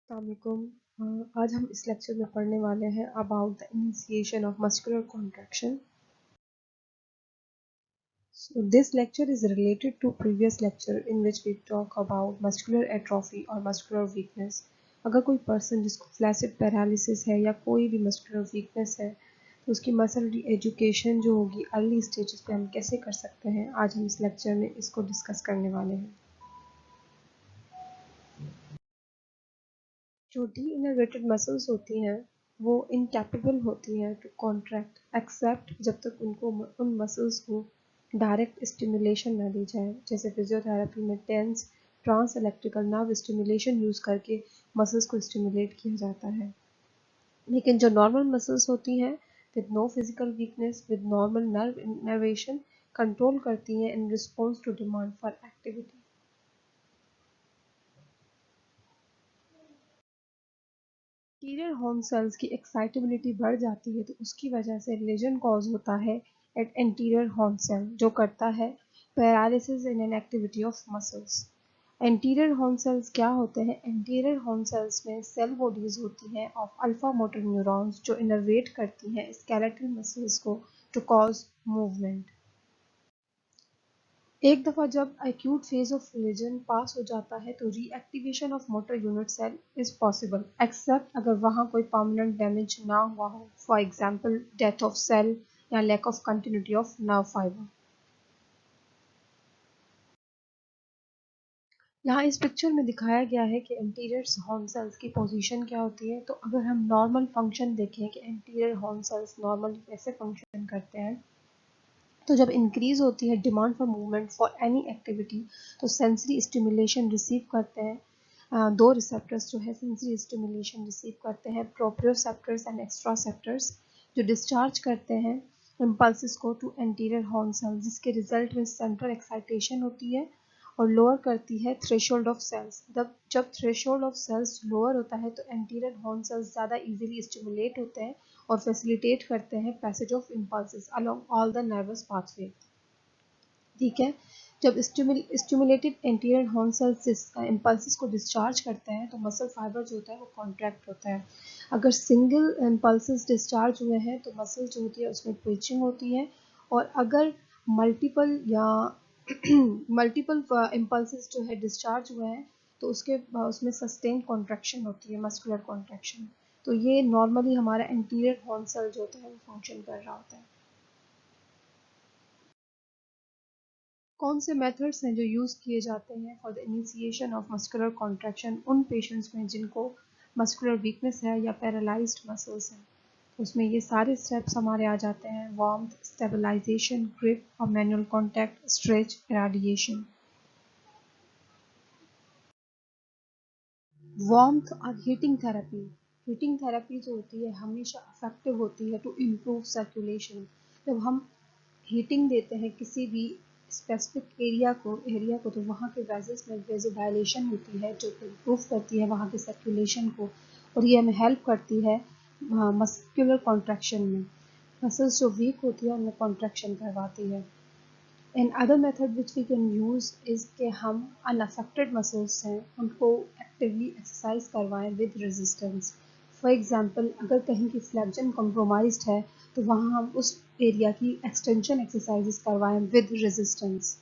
अस्सलामुअलैकुम। आज हम इस लेक्चर में पढ़ने वाले हैं about the initiation of muscular contraction. So this lecture is related to previous lecture in which we talk about muscular atrophy और muscular weakness। अगर कोई पर्सन जिसको फ्लैसिड पैरालिसिस है या कोई भी मस्कुलर वीकनेस है तो उसकी मसल एजुकेशन जो होगी अर्ली स्टेजेस पे हम कैसे कर सकते हैं, आज हम इस लेक्चर में इसको डिस्कस करने वाले हैं। जो डी इनर्वेटेड मसल्स होती हैं वो इनकैपेबल होती हैं टू कॉन्ट्रैक्ट एक्सेप्ट जब तक उनको उन मसल्स को डायरेक्ट स्टिमुलेशन ना दी जाए। जैसे फिजियोथेरेपी में TENS trans electrical nerve stimulation use करके मसल्स को स्टिमुलेट किया जाता है, लेकिन जो नॉर्मल मसल्स होती हैं with no physical weakness with normal nerve innervation control करती हैं in response to demand for activity. Anterior horn cells की एक्साइटेबिलिटी बढ़ जाती है तो उसकी वजह से लेजन कॉज होता है एट एंटीरियर हॉर्न सेल, जो करता है paralysis in an activity of muscles. Anterior horn cells क्या होते हैं? एंटीरियर हॉर्न सेल्स में सेल बॉडीज होती हैं ऑफ अल्फा मोटर न्यूरॉन्स जो इनर्वेट करती हैं स्केलेटल मसल्स को टू कॉज मूवमेंट। एक दफ़ा जब acute phase of lesion pass हो जाता है तो reactivation of motor unit cell is possible, except अगर वहाँ कोई परमानेंट डैमेज ना हुआ हो, for example death of cell या lack of continuity of nerve fibre. यहाँ इस पिक्चर में दिखाया गया है कि एंटीरियर हॉर्न सेल्स की पोजीशन क्या होती है। तो अगर हम नॉर्मल फंक्शन देखें कि एंटीरियर हॉर्न सेल्स नॉर्मली कैसे फंक्शन करते हैं, तो जब इंक्रीज होती है demand for movement for any activity तो सेंसरी स्टिमुलेशन रिसीव करते हैं। दो रिसेप्टर्स जो है सेंसरी स्टिमुलेशन रिसीव करते हैं, प्रोप्रियोसेप्टर्स एंड एक्स्ट्रासेप्टर्स, जो डिस्चार्ज करते हैं इम्पल्सिस को टू एंटीरियर हॉर्न सेल्स, जिसके रिजल्ट में सेंट्रल एक्साइटेशन होती है और लोअर करती है थ्रेशोल्ड ऑफ सेल्स। जब थ्रेशोल्ड ऑफ सेल्स लोअर होता है तो एंटीरियर हॉर्न सेल्स ज़्यादा इजीली स्टिमुलेट होते हैं और फैसिलिटेट करते हैं passage of impulses along all the nervous pathway. ठीक है, जब stimulated anterior horn cells impulses को डिस्चार्ज करते हैं तो मसल फाइबर जो होता है वो कॉन्ट्रैक्ट होता है। अगर सिंगल इम्पल्सेस डिस्चार्ज हुए हैं तो मसल जो होती है उसमें ट्विचिंग होती है, और अगर मल्टीपल या मल्टीपल इम्पल्सेस जो है डिस्चार्ज हुए हैं तो उसमें सस्टेन कॉन्ट्रैक्शन होती है, मस्कुलर कॉन्ट्रैक्शन। तो ये नॉर्मली हमारा एंटीरियर हॉर्न सेल जो होता है वो फंक्शन कर रहा होता है। कौन से मेथड्स हैं जो यूज़ किए जाते हैं for the initiation of muscular contraction उन पेशेंट्स में जिनको मस्कुलर वीकनेस है या पैरालाइज्ड मसल्स हैं? उसमें ये सारे स्टेप्स हमारे आ जाते हैं: वार्मथ, स्टेबलाइजेशन, ग्रिप और मैनुअल कॉन्टैक्ट, स्ट्रेच, इराडिएशन। वार्मथ और हीटिंग थेरेपी जो होती है हमेशा इफेक्टिव होती है टू इम्प्रूव सर्कुलेशन। जब हम हीटिंग देते हैं किसी भी स्पेसिफिक एरिया को तो वहाँ के वेजल्स में वेजोडाइलेशन होती है जो इम्प्रूव करती है वहाँ के सर्कुलेशन को, और ये हमें हेल्प करती है मस्कुलर कॉन्ट्रैक्शन में। मसल्स जो वीक होती है उनमें कॉन्ट्रैक्शन करवाती है। And other method which we can use is कि हम अनअफेक्टेड मसल्स हैं उनको एक्टिवली एक्सरसाइज करवाएं विद रेजिस्टेंस। फॉर एग्जांपल अगर कहीं की फ्लैक्जन कॉम्प्रोमाइज्ड है तो वहाँ हम उस एरिया की एक्सटेंशन एक्सरसाइजेस करवाएं विद रेजिस्टेंस।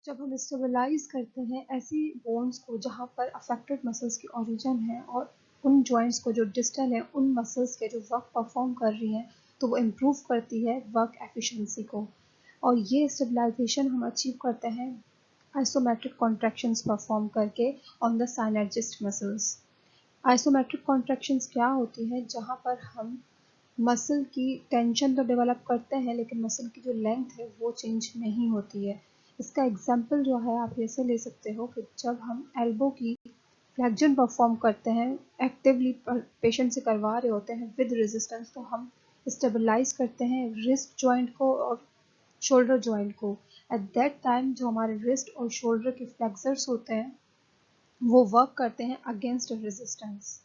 जब हम स्टेबलाइज करते हैं ऐसी बोन्स को जहाँ पर अफेक्टेड मसल्स की ओरिजिन है और उन जॉइंट्स को जो डिस्टल है उन मसल्स के जो वर्क परफॉर्म कर रही हैं, तो वो इम्प्रूव करती है वर्क एफिशिएंसी को। और ये स्टेबलाइजेशन हम अचीव करते हैं आइसोमेट्रिक कॉन्ट्रैक्शंस परफॉर्म करके on the synergist muscles. Isometric contractions क्या होती हैं? जहाँ पर हम मसल की टेंशन तो डेवलप करते हैं लेकिन मसल की जो लेंथ है वो चेंज नहीं होती है। इसका एग्जांपल जो है आप ऐसे ले सकते हो कि जब हम एल्बो की फ्लेक्जन परफॉर्म करते हैं एक्टिवली पेशेंट से करवा रहे होते हैं विद रेजिस्टेंस, तो हम स्टेबलाइज करते हैं रिस्ट जॉइंट को और शोल्डर जॉइंट को। एट दैट टाइम जो हमारे रिस्ट और शोल्डर के फ्लेक्सर्स होते हैं वो वर्क करते हैं against resistance.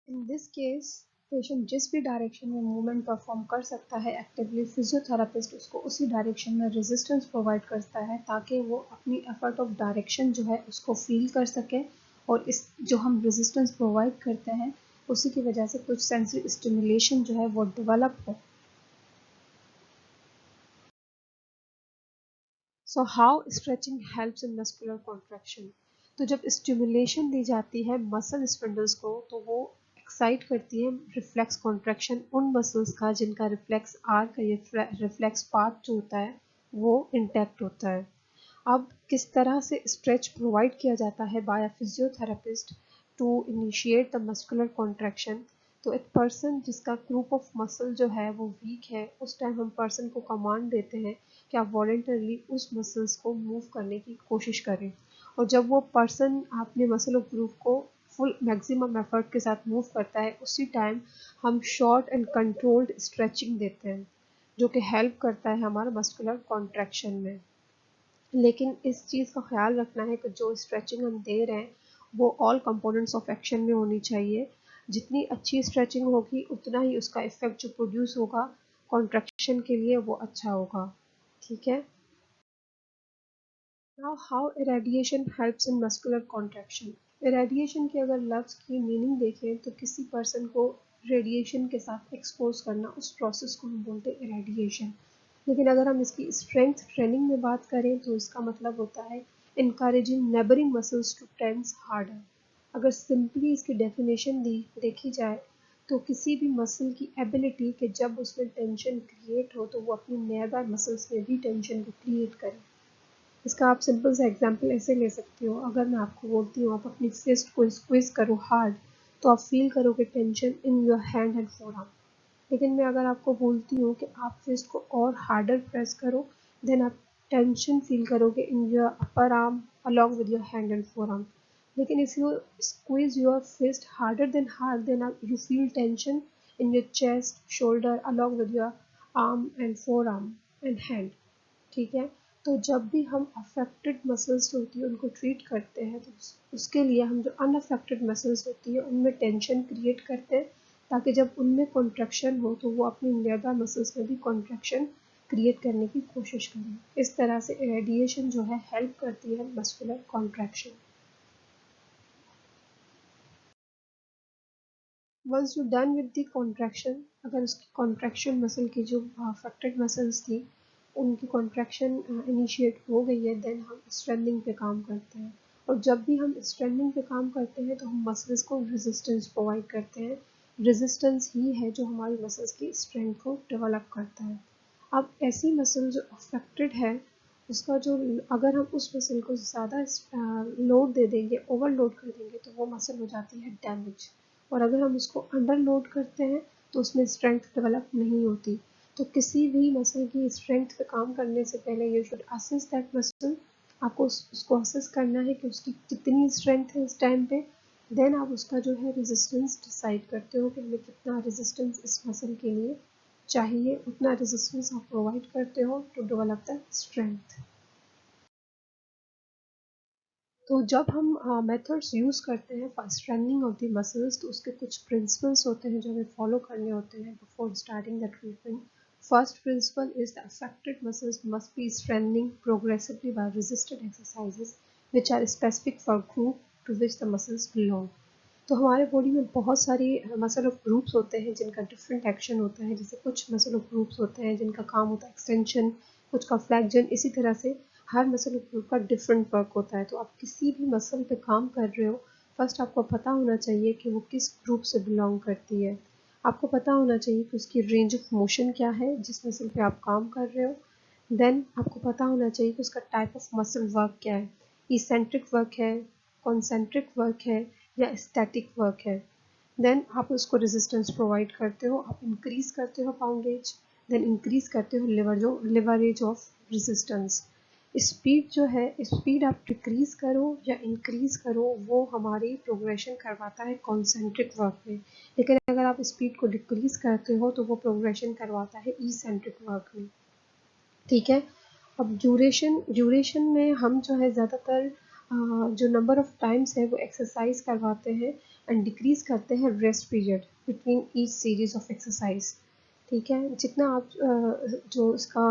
In this case, patient जिस भी डायरेक्शन में मूवमेंट परफॉर्म कर सकता है एक्टिवली, फिजियोथेरापिस्ट उसको उसी डायरेक्शन में रेजिस्टेंस प्रोवाइड करता है ताकि वो अपनी एफर्ट ऑफ डायरेक्शन जो है उसको फील कर सके, और इस जो हम रेजिस्टेंस प्रोवाइड करते हैं उसी की वजह से कुछ सेंसरी स्टिमुलेशन जो है वो डेवलप हो। So how stretching helps in muscular contraction. तो जब स्टिमुलेशन दी जाती है मसल स्पिंडल्स को तो वो एक्साइट करती है रिफ्लेक्स कॉन्ट्रैक्शन उन मसल्स का जिनका रिफ्लेक्स आर्क या रिफ्लेक्स पाथ जो होता है वो इंटैक्ट होता है। अब किस तरह से स्ट्रेच प्रोवाइड किया जाता है by a physiotherapist to initiate the muscular contraction. तो एक पर्सन जिसका ग्रुप ऑफ मसल जो है वो वीक है, उस टाइम हम पर्सन को कमांड देते हैं कि आप वॉलेंटरली उस मसल्स को मूव करने की कोशिश करें, और जब वो पर्सन अपने मसल ऑफ ग्रुप को फुल मैक्सिमम एफर्ट के साथ मूव करता है उसी टाइम हम शॉर्ट एंड कंट्रोल्ड स्ट्रेचिंग देते हैं जो कि हेल्प करता है हमारा मस्कुलर कॉन्ट्रैक्शन में। लेकिन इस चीज़ का ख्याल रखना है कि जो स्ट्रेचिंग हम दे रहे हैं वो ऑल कंपोनेंट्स ऑफ एक्शन में होनी चाहिए। जितनी अच्छी स्ट्रेचिंग होगी उतना ही उसका इफेक्ट जो प्रोड्यूस होगा कॉन्ट्रैक्शन के लिए वो अच्छा होगा। ठीक है। Now how irradiation helps in muscular contraction. Irradiation की अगर लफ्ज़ की मीनिंग देखें तो किसी पर्सन को रेडिएशन के साथ एक्सपोज करना, उस प्रोसेस को हम बोलते हैं इरेडिएशन। लेकिन अगर हम इसकी स्ट्रेंथ ट्रेनिंग में बात करें तो इसका मतलब होता है encouraging neighbouring muscles to tense harder. अगर सिंपली इसकी डेफिनेशन देखी जाए तो किसी भी मसल की एबिलिटी कि जब उसमें टेंशन क्रिएट हो तो वो अपनी नियरबाई मसल्स में भी टेंशन को क्रिएट करे। इसका आप सिंपल सा एग्जांपल ऐसे ले सकते हो, अगर मैं आपको बोलती हूँ आप अपनी फिस्ट को स्क्वीज करो हार्ड तो आप फील करोगे tension in your hand and forearm. लेकिन मैं अगर आपको बोलती हूँ कि आप फिस्ट को और हार्डर प्रेस करो देन आप टेंशन फील करोगे in your upper arm along with your hand and forearm. लेकिन if you squeeze your fist harder then hard then you feel tension in your chest shoulder along with your arm and forearm and hand. ठीक है। तो जब भी हम affected muscles होती है उनको ट्रीट करते हैं तो उसके लिए हम जो अनअफेक्टेड मसल्स होती है उनमें टेंशन क्रिएट करते हैं ताकि जब उनमें कॉन्ट्रैक्शन हो तो वो अपनी नियरबाई मसल्स में भी कॉन्ट्रैक्शन क्रिएट करने की कोशिश करें। इस तरह से इरेडिएशन जो है हेल्प करती है muscular contraction. Once you done with the contraction, अगर उसकी कॉन्ट्रैक्शन मसल की जो अफेक्टेड मसल्स थी उनकी कॉन्ट्रैक्शन इनिशिएट हो गई है देन हम स्ट्रेंथनिंग पे काम करते हैं। और जब भी हम स्ट्रेंथनिंग पे काम करते हैं तो हम मसल्स को रेजिस्टेंस प्रोवाइड करते हैं। रेजिस्टेंस ही है जो हमारी मसल्स की स्ट्रेंथ को डेवलप करता है। अब ऐसी मसल जो अफेक्टेड है उसका जो अगर हम उस मसल को ज़्यादा लोड दे देंगे ओवरलोड कर देंगे तो वो मसल हो जाती है डैमेज, और अगर हम उसको अंडर लोड करते हैं तो उसमें स्ट्रेंथ डेवलप नहीं होती। तो किसी भी मसल की स्ट्रेंथ पे काम करने से पहले you should assess that muscle. आपको उसको असेस करना है कि उसकी कितनी स्ट्रेंथ है इस टाइम पे। देन आप उसका जो है रेजिस्टेंस डिसाइड करते हो कि हमें कितना रेजिस्टेंस इस मसल के लिए चाहिए, उतना रेजिस्टेंस आप प्रोवाइड करते हो टू डेवलप द स्ट्रेंथ। तो जब हम मेथड्स यूज़ करते हैं for strengthening of the muscles तो उसके कुछ प्रिंसिपल्स होते हैं जो हमें फॉलो करने होते हैं before starting the treatment. First principle is the affected muscles must be strengthening progressively by resisted exercises which are specific for group to which the muscles belong. तो हमारे बॉडी में बहुत सारी मसल ऑफ ग्रुप्स होते हैं जिनका different action होता है। जैसे कुछ मसल ऑफ ग्रुप्स होते हैं जिनका काम होता है एक्सटेंशन, कुछ का फ्लैक्जन, इसी तरह से हर मसल ऑफ ग्रुप का डिफरेंट वर्क होता है। तो आप किसी भी मसल पे काम कर रहे हो फर्स्ट आपको पता होना चाहिए कि वो किस ग्रुप से बिलोंग करती है। आपको पता होना चाहिए कि उसकी रेंज ऑफ मोशन क्या है जिस मसल पे आप काम कर रहे हो। देन आपको पता होना चाहिए कि उसका टाइप ऑफ मसल वर्क क्या है, इसेंट्रिक वर्क है, कॉन्सेंट्रिक वर्क है या स्टैटिक वर्क है। देन आप उसको रेजिस्टेंस प्रोवाइड करते हो, आप इंक्रीज करते हो पाउंडेज, देन इंक्रीज करते हो लिवरेज ऑफ रेजिस्टेंस। स्पीड जो है स्पीड आप डिक्रीज करो या इंक्रीज करो वो हमारी प्रोग्रेशन करवाता है कॉन्सेंट्रिक वर्क में। लेकिन अगर आप स्पीड को डिक्रीज करते हो तो वो प्रोग्रेशन करवाता है इसेंट्रिक वर्क में। ठीक है। अब ड्यूरेशन में हम जो है ज़्यादातर जो नंबर ऑफ टाइम्स है वो एक्सरसाइज करवाते हैं एंड डिक्रीज करते हैं rest period between each series of exercise. ठीक है, जितना आप जो उसका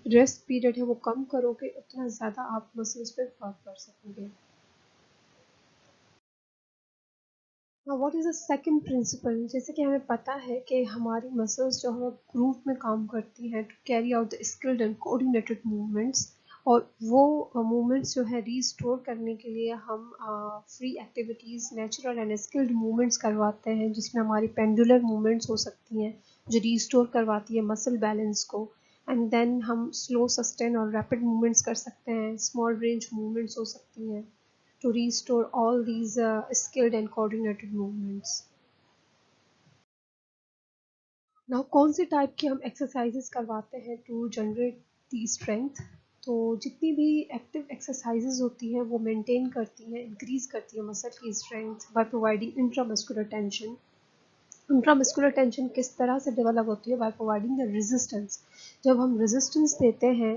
रेस्ट पीरियड है वो कम करोगे उतना ज़्यादा आप मसल्स पे वर्क कर सकोगे। What is the second principle, जैसे कि हमें पता है कि हमारी मसल्स जो है ग्रुप में काम करती हैं to carry out the skilled and coordinated movements, और वो मूवमेंट्स जो है रीस्टोर करने के लिए हम free activities natural and skilled movements करवाते हैं, जिसमें हमारी पेंडुलर मूवमेंट्स हो सकती हैं जो रीस्टोर करवाती है मसल बैलेंस को। एंड देन हम स्लो सस्टेन और रैपिड मूवमेंट्स कर सकते हैं, स्मॉल रेंज मूवमेंट्स हो सकती हैं to restore all these skilled and coordinated movements. Now कौन से टाइप की हम एक्सरसाइजेस करवाते हैं टू जनरेट दी स्ट्रेंथ? तो जितनी भी एक्टिव एक्सरसाइजेज होती हैं वो मेंटेन करती हैं, इंक्रीज करती है मसल की strength by providing intramuscular tension. Intramuscular tension किस तरह से डेवलप होती है? By providing the resistance. जब हम रेजिस्टेंस देते हैं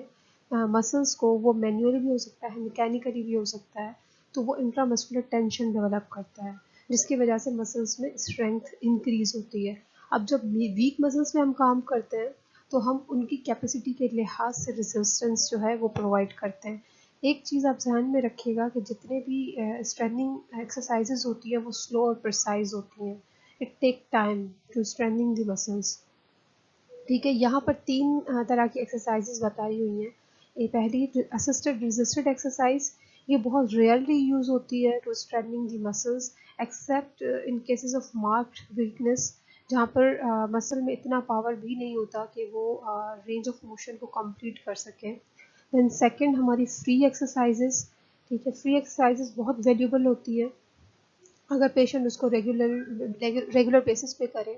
मसल्स को, वो मैन्युअली भी हो सकता है, मैकेनिकली भी हो सकता है, तो वो इंट्रामस्कुलर टेंशन डेवलप करता है, जिसकी वजह से मसल्स में स्ट्रेंथ इंक्रीज होती है। अब जब वीक मसल्स में हम काम करते हैं तो हम उनकी कैपेसिटी के लिहाज से रेजिस्टेंस जो है वो प्रोवाइड करते हैं। एक चीज़ आप ध्यान में रखिएगा कि जितने भी स्ट्रेंथनिंग एक्सरसाइजेज होती है वो स्लो और प्रिसाइज होती हैं। It take time to strengthening the muscles. ठीक है, यहाँ पर तीन तरह की एक्सरसाइजेज बताई हुई हैं। ये पहली असिस्टेड रेजिस्टेड एक्सरसाइज, ये बहुत रेयरली यूज होती है to strengthening the muscles except in cases of marked weakness, जहाँ पर मसल में इतना पावर भी नहीं होता कि वो रेंज ऑफ मोशन को कंप्लीट कर सके। देन सेकंड हमारी फ्री एक्सरसाइजेस। ठीक है, फ्री एक्सरसाइजेस बहुत वैल्यूबल होती है अगर पेशेंट उसको रेगुलर बेसिस पे करे,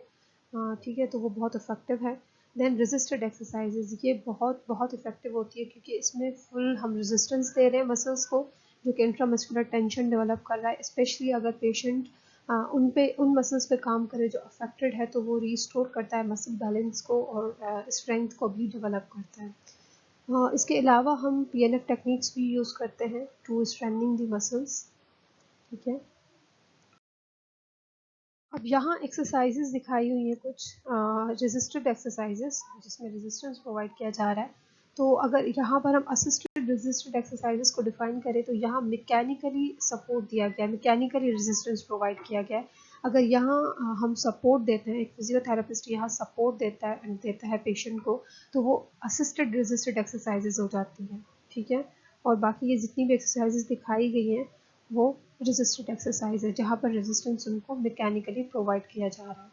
ठीक है, तो वो बहुत इफ़ेक्टिव है। देन रेजिस्टेड एक्सरसाइजेज, ये बहुत बहुत इफ़ेक्टिव होती है क्योंकि इसमें फुल हम रेजिस्टेंस दे रहे हैं मसल्स को, जो कि इंट्रामस्कुलर टेंशन डेवलप कर रहा है। स्पेशली अगर पेशेंट उन मसल्स पे काम करे जो अफेक्टेड है, तो वो रिस्टोर करता है मसल बैलेंस को और स्ट्रेंथ को भी डेवलप करता है। इसके अलावा हम PNF टेक्निक्स भी यूज़ करते हैं टू स्ट्रेंथनिंग द मसल्स। ठीक है, अब यहाँ एक्सरसाइजेज दिखाई हुई हैं कुछ रेजिस्टेड एक्सरसाइजेज जिसमें रेजिस्टेंस प्रोवाइड किया जा रहा है। तो अगर यहाँ पर हम असिस्टेड रेजिस्टेड एक्सरसाइजेज को डिफाइन करें तो यहाँ मैकेनिकली सपोर्ट दिया गया है, मैकेनिकली रेजिस्टेंस प्रोवाइड किया गया है। अगर यहाँ हम सपोर्ट देते हैं, एक फिजियोथेरेपिस्ट यहाँ सपोर्ट देता है पेशेंट को, तो वो असिस्टेड रेजिस्टेड एक्सरसाइजेज हो जाती हैं। ठीक है, और बाकी ये जितनी भी एक्सरसाइजेज दिखाई गई हैं वो रेजिस्टेड एक्सरसाइज है, जहाँ पर रेजिस्टेंस उनको मैकेनिकली प्रोवाइड किया जा रहा है।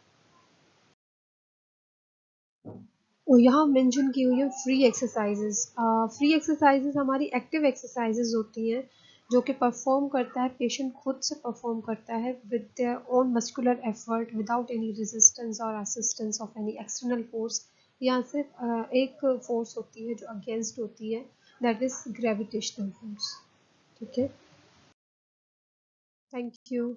और यहाँ मेंशन की हुई है फ्री एक्सरसाइजेज। फ्री एक्सरसाइजेज हमारी एक्टिव एक्सरसाइजेज होती हैं जो कि परफॉर्म करता है पेशेंट, खुद से परफॉर्म करता है with their own muscular effort without any resistance और assistance of any external force. यहाँ सिर्फ एक फोर्स होती है जो अगेंस्ट होती है, दैट इज ग्रेविटेशनल फोर्स। ठीक है, थैंक यू।